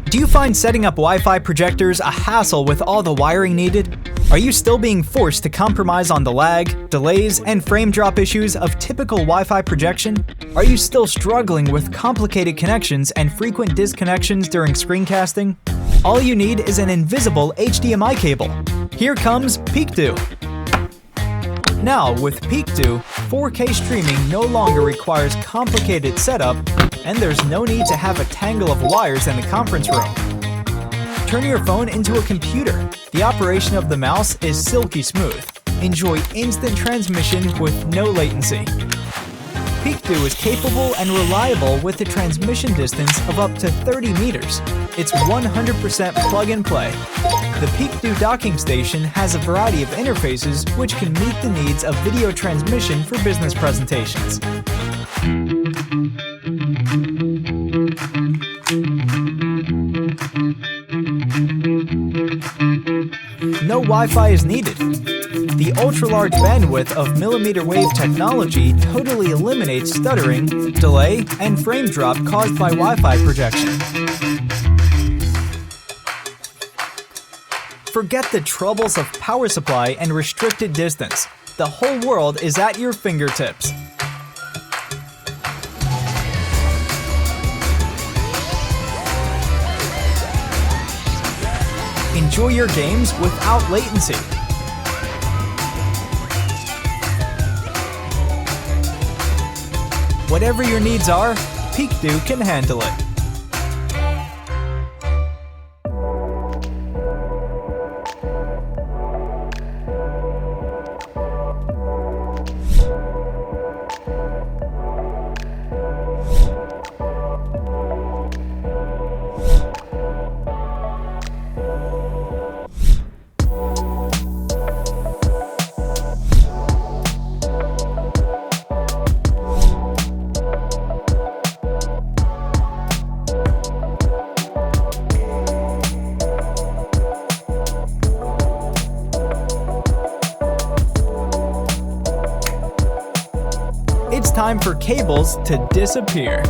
Do you find setting up Wi-Fi projectors a hassle with all the wiring needed? Are you still being forced to compromise on the lag, delays, and frame drop issues of typical Wi-Fi projection? Are you still struggling with complicated connections and frequent disconnections during screencasting? All you need is an invisible HDMI cable. Here comes PeakDo. Now, with PeakDo, 4K streaming no longer requires complicated setup, and there's no need to have a tangle of wires in the conference room. Turn your phone into a computer. The operation of the mouse is silky smooth. Enjoy instant transmission with no latency. PeakDo is capable and reliable with a transmission distance of up to 30 meters. It's 100% plug-and-play. The PeakDo docking station has a variety of interfaces which can meet the needs of video transmission for business presentations. No Wi-Fi is needed. The ultra-large bandwidth of millimeter wave technology totally eliminates stuttering, delay, and frame drop caused by Wi-Fi projection. Forget the troubles of power supply and restricted distance. The whole world is at your fingertips. Enjoy your games without latency. Whatever your needs are, PeakDo can handle it. It's time for cables to disappear.